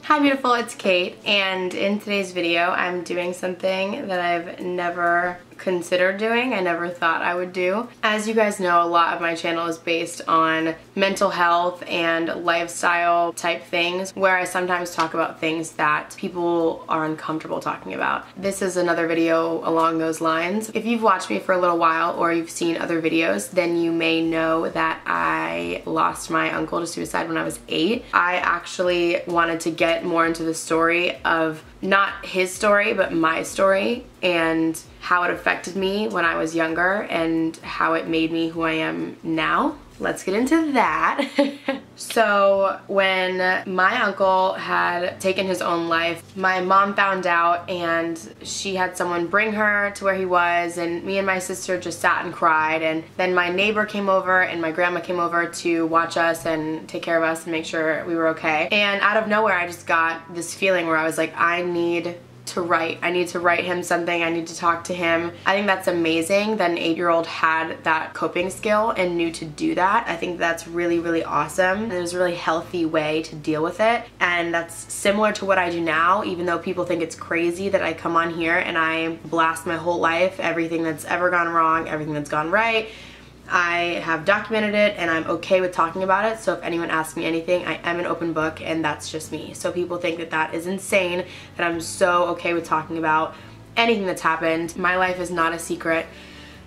Hi beautiful, it's Kate, and in today's video I'm doing something that I've never considered doing. I never thought I would do. As you guys know, a lot of my channel is based on mental health and lifestyle type things, where I sometimes talk about things that people are uncomfortable talking about. This is another video along those lines. If you've watched me for a little while or you've seen other videos, then you may know that I lost my uncle to suicide when I was 8. I actually wanted to get more into the story of not his story, but my story, and how it affected me when I was younger and how it made me who I am now. Let's get into that. So when my uncle had taken his own life, my mom found out and she had someone bring her to where he was, and me and my sister just sat and cried, and then my neighbor came over and my grandma came over to watch us and take care of us and make sure we were okay. And out of nowhere I just got this feeling where I was like, I need to write him something. I need to talk to him. I think that's amazing that an 8-year-old had that coping skill and knew to do that. I think that's really, really awesome. And it was a really healthy way to deal with it. And that's similar to what I do now, even though people think it's crazy that I come on here and I blast my whole life, everything that's ever gone wrong, everything that's gone right. I have documented it and I'm okay with talking about it, so if anyone asks me anything, I am an open book, and that's just me. So people think that that is insane, that I'm so okay with talking about anything that's happened. My life is not a secret.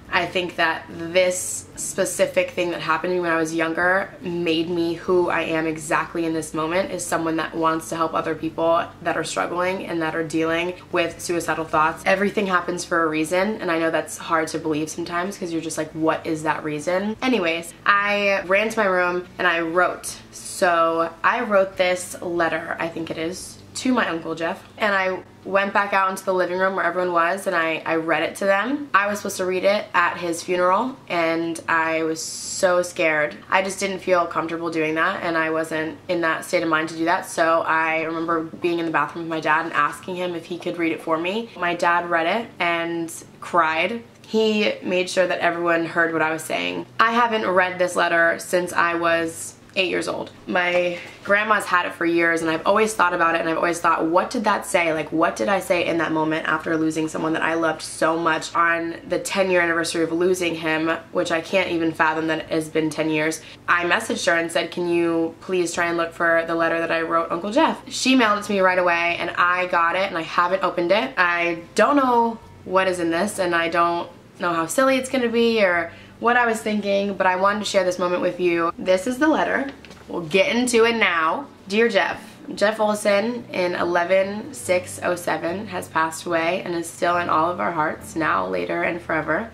I think that this specific thing that happened to me when I was younger made me who I am exactly in this moment, is someone that wants to help other people that are struggling and that are dealing with suicidal thoughts. Everything happens for a reason, and I know that's hard to believe sometimes because you're just like, what is that reason? Anyways, I ran to my room and I wrote. So I wrote this letter, I think it is, to my Uncle Jeff, and I went back out into the living room where everyone was, and I read it to them. I was supposed to read it at his funeral, and I was so scared. I just didn't feel comfortable doing that, and I wasn't in that state of mind to do that. So I remember being in the bathroom with my dad and asking him if he could read it for me. My dad read it and cried. He made sure that everyone heard what I was saying. I haven't read this letter since I was 8 years old. My grandma's had it for years, and I've always thought about it, and I've always thought, what did that say? Like, what did I say in that moment after losing someone that I loved so much? On the 10-year anniversary of losing him, which I can't even fathom that it has been 10 years, I messaged her and said, can you please try and look for the letter that I wrote Uncle Jeff? She mailed it to me right away, and I got it, and I haven't opened it. I don't know what is in this, and I don't know how silly it's gonna be or what I was thinking, but I wanted to share this moment with you. This is the letter. We'll get into it now. Dear Jeff, Jeff Olson in 11/6/07 has passed away and is still in all of our hearts, now, later, and forever.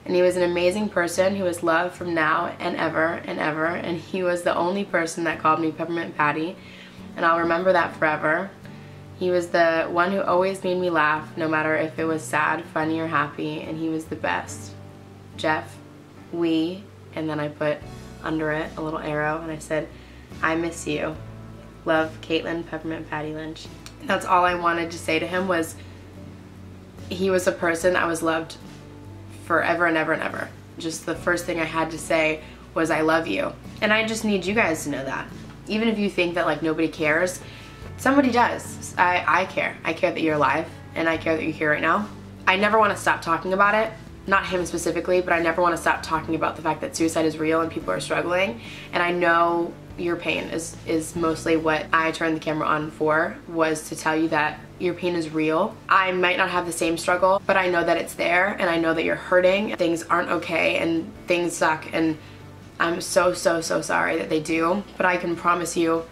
And he was an amazing person who was loved from now and ever, and he was the only person that called me Peppermint Patty, and I'll remember that forever. He was the one who always made me laugh, no matter if it was sad, funny, or happy, and he was the best. Jeff, and then I put under it a little arrow, and I said, I miss you. Love, Caitlin Peppermint Patty Lynch. That's all I wanted to say to him. Was he was a person that was loved forever and ever and ever. Just the first thing I had to say was, I love you. And I just need you guys to know that. Even if you think that like nobody cares, somebody does. I care. I care that you're alive, and I care that you're here right now. I never want to stop talking about it. Not him specifically, but I never want to stop talking about the fact that suicide is real and people are struggling. And I know your pain is mostly what I turned the camera on for, was to tell you that your pain is real. I might not have the same struggle, but I know that it's there, and I know that you're hurting. Things aren't okay and things suck, and I'm so sorry that they do, but I can promise you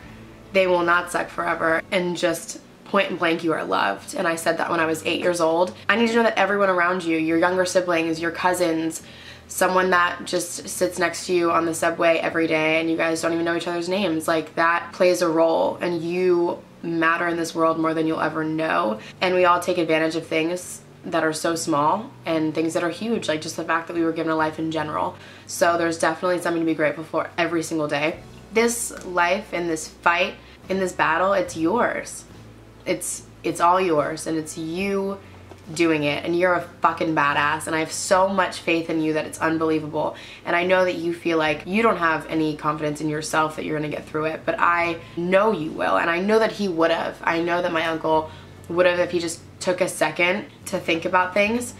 they will not suck forever, and just point and blank, you are loved. And I said that when I was 8 years old. I need to know that everyone around you, your younger siblings, your cousins, someone that just sits next to you on the subway every day and you guys don't even know each other's names, like that plays a role, and you matter in this world more than you'll ever know. And we all take advantage of things that are so small and things that are huge, like just the fact that we were given a life in general. So there's definitely something to be grateful for every single day. This life and this fight, in this battle, it's yours. It's all yours, and it's you doing it, and you're a fucking badass, and I have so much faith in you that it's unbelievable. And I know that you feel like you don't have any confidence in yourself that you're gonna get through it, but I know you will, and I know that he would have. I know that my uncle would have if he just took a second to think about things.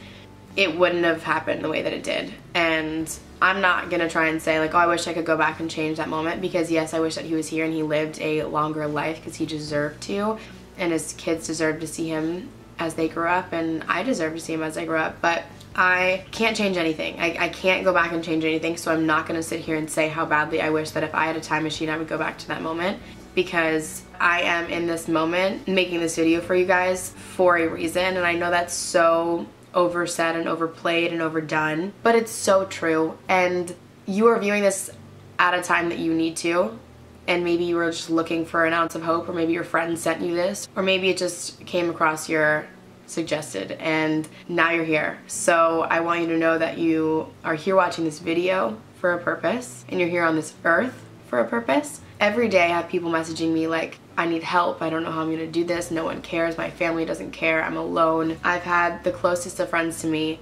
It wouldn't have happened the way that it did. And I'm not gonna try and say like, oh, I wish I could go back and change that moment, because yes, I wish that he was here and he lived a longer life, because he deserved to, and his kids deserve to see him as they grew up, and I deserve to see him as I grew up. But I can't change anything. I can't go back and change anything, so I'm not gonna sit here and say how badly I wish that if I had a time machine I would go back to that moment, because I am in this moment making this video for you guys for a reason. And I know that's so oversaid and overplayed and overdone, but it's so true. And you are viewing this at a time that you need to, and maybe you were just looking for an ounce of hope, or maybe your friend sent you this, or maybe it just came across your suggested, and now you're here. So I want you to know that you are here watching this video for a purpose, and you're here on this earth for a purpose. Every day I have people messaging me like, I need help, I don't know how I'm gonna do this, no one cares, my family doesn't care, I'm alone. I've had the closest of friends to me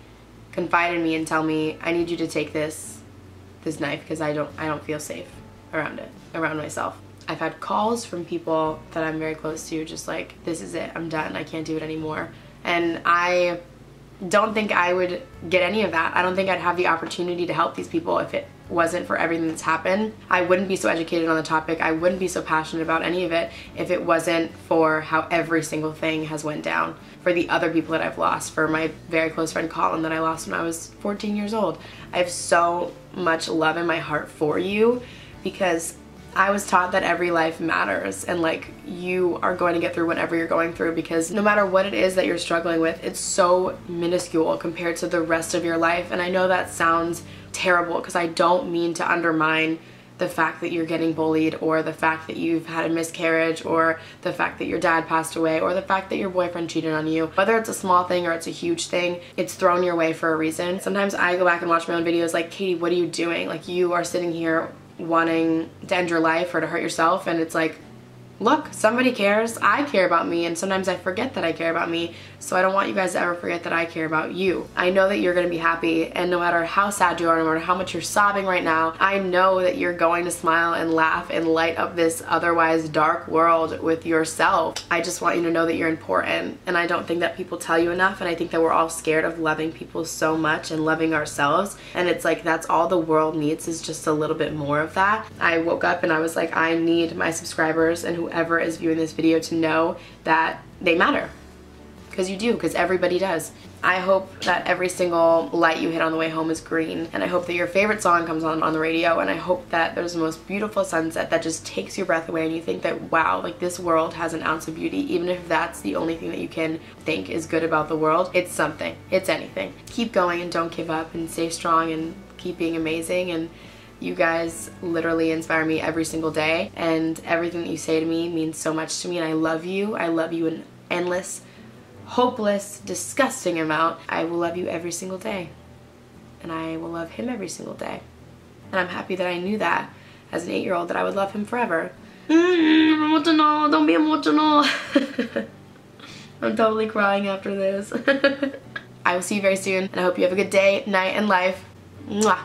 confide in me and tell me, I need you to take this knife, because I don't feel safe around it, around myself. I've had calls from people that I'm very close to, just like, this is it, I'm done, I can't do it anymore. And I don't think I would get any of that. I don't think I'd have the opportunity to help these people if it wasn't for everything that's happened. I wouldn't be so educated on the topic, I wouldn't be so passionate about any of it if it wasn't for how every single thing has went down, for the other people that I've lost, for my very close friend Colin that I lost when I was 14 years old. I have so much love in my heart for you, because I was taught that every life matters, and like, you are going to get through whatever you're going through, because no matter what it is that you're struggling with, it's so minuscule compared to the rest of your life. And I know that sounds terrible, because I don't mean to undermine the fact that you're getting bullied, or the fact that you've had a miscarriage, or the fact that your dad passed away, or the fact that your boyfriend cheated on you. Whether it's a small thing or it's a huge thing, it's thrown your way for a reason. Sometimes I go back and watch my own videos like, Katie, what are you doing? Like, you are sitting here wanting to end your life or to hurt yourself, and it's like, look, somebody cares. I care about me, and sometimes I forget that I care about me, so I don't want you guys to ever forget that I care about you. I know that you're gonna be happy, and no matter how sad you are, no matter how much you're sobbing right now, I know that you're going to smile and laugh and light up this otherwise dark world with yourself. I just want you to know that you're important, and I don't think that people tell you enough, and I think that we're all scared of loving people so much and loving ourselves, and it's like, that's all the world needs, is just a little bit more of that. I woke up and I was like, I need my subscribers and whoever is viewing this video to know that they matter, because you do, because everybody does. I hope that every single light you hit on the way home is green, and I hope that your favorite song comes on the radio, and I hope that there's the most beautiful sunset that just takes your breath away, and you think that, wow, like, this world has an ounce of beauty. Even if that's the only thing that you can think is good about the world, it's something, it's anything. Keep going and don't give up, and stay strong and keep being amazing. And you guys literally inspire me every single day, and everything that you say to me means so much to me, and I love you. I love you an endless, hopeless, disgusting amount. I will love you every single day, and I will love him every single day. And I'm happy that I knew that as an 8-year-old, that I would love him forever. Emotional, don't be emotional. I'm totally crying after this. I will see you very soon, and I hope you have a good day, night, and life. Mwah.